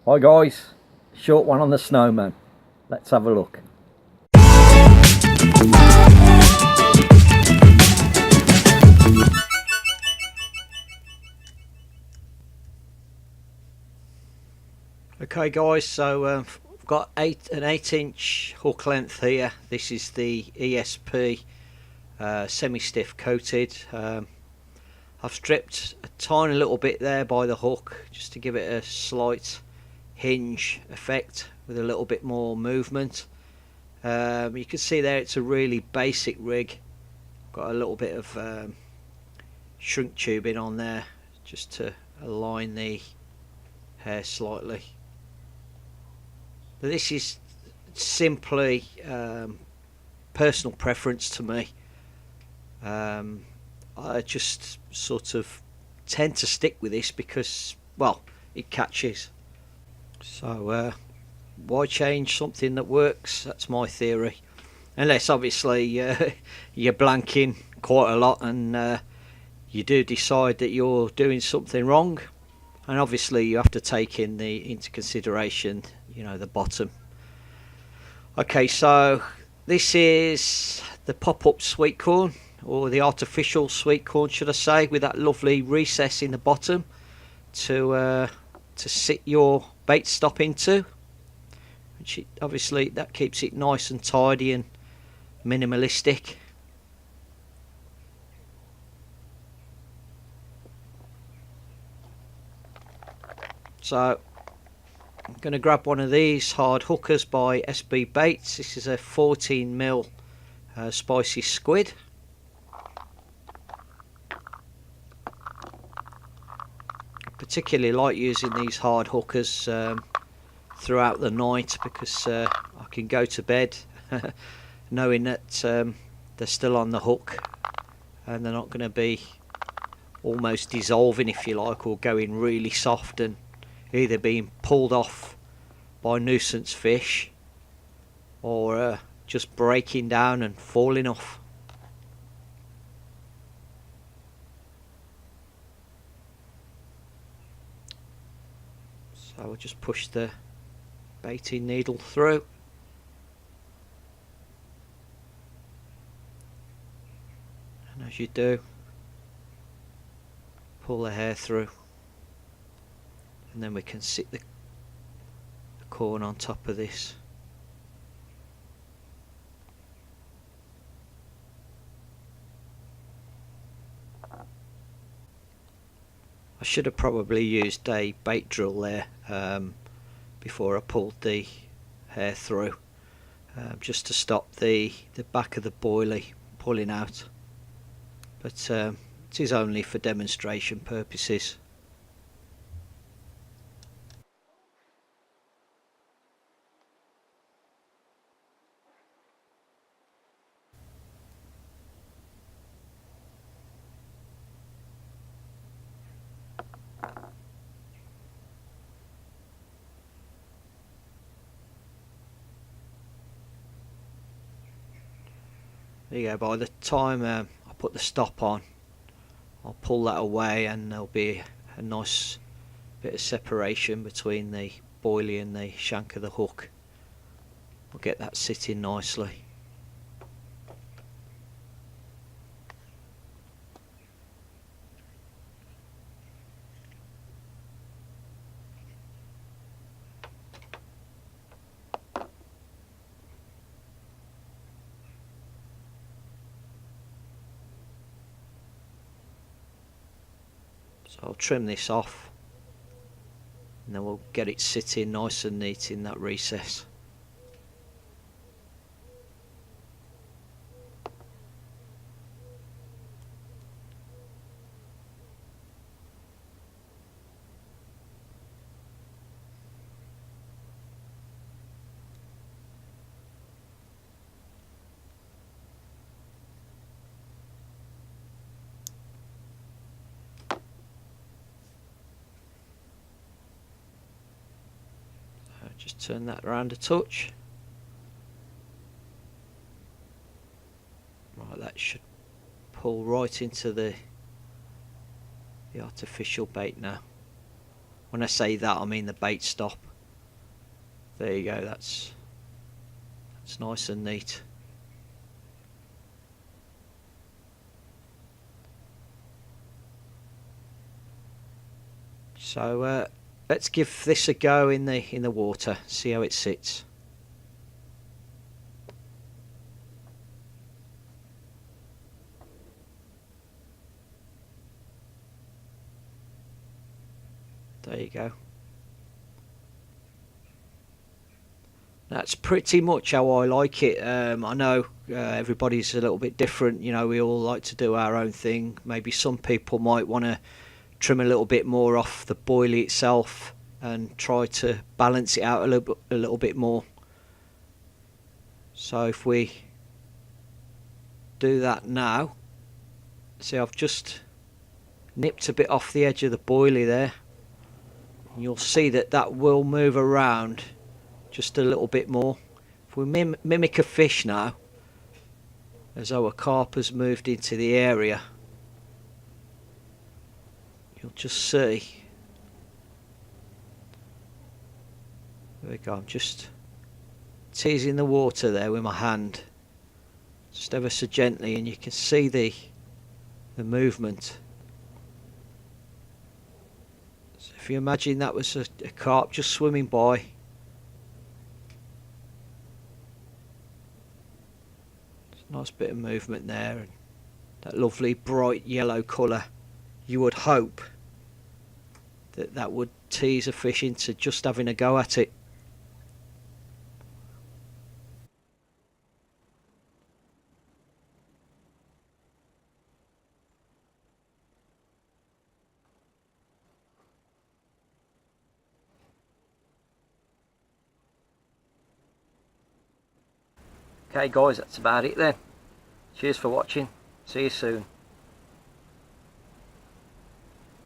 Hi guys, short one on the snowman. Let's have a look. Okay guys, so I've got an 8-inch hook length here. This is the ESP semi-stiff coated. I've stripped a tiny little bit there by the hook just to give it a slight hinge effect with a little bit more movement. You can see there it's a really basic rig. Got a little bit of shrink tubing on there just to align the hair slightly. But this is simply personal preference to me. I just sort of tend to stick with this because, well, it catches. So why change something that works? That's my theory. Unless obviously you're blanking quite a lot and you do decide that you're doing something wrong, and obviously you have to take into consideration, you know, the bottom. Okay, so this is the pop-up sweet corn, or the artificial sweet corn should I say, with that lovely recess in the bottom to sit your bait stop into, which obviously that keeps it nice and tidy and minimalistic. So I'm going to grab one of these hard hookers by SB Baits. This is a 14mm spicy squid. I particularly like using these hard hookers throughout the night because I can go to bed knowing that they're still on the hook and they're not going to be almost dissolving, if you like, or going really soft and either being pulled off by nuisance fish or just breaking down and falling off. So I'll just push the baiting needle through. And as you do, pull the hair through. And then we can sit the corn on top of this. I should have probably used a bait drill there before I pulled the hair through, just to stop the back of the boilie pulling out. But it is only for demonstration purposes. There you go. By the time I put the stop on, I'll pull that away and there'll be a nice bit of separation between the boilie and the shank of the hook. I'll get that sitting nicely. So I'll trim this off and then we'll get it sitting nice and neat in that recess. Just turn that around a touch. Right, that should pull right into the artificial bait now. When I say that, I mean the bait stop. There you go, that's nice and neat. So let's give this a go in the water, see how it sits. There you go. That's pretty much how I like it. I know everybody's a little bit different. You know, we all like to do our own thing. Maybe some people might want to trim a little bit more off the boilie itself and try to balance it out a little bit more. So if we do that now, see, I've just nipped a bit off the edge of the boilie there. You'll see that will move around just a little bit more. If we mimic a fish now, as our carp has moved into the area, you'll just see. There we go, I'm just teasing the water there with my hand, just ever so gently, and you can see the movement. So if you imagine that was a carp just swimming by, nice bit of movement there, and that lovely bright yellow colour. You would hope that would tease a fish into just having a go at it. Okay guys, that's about it then. Cheers for watching. See you soon.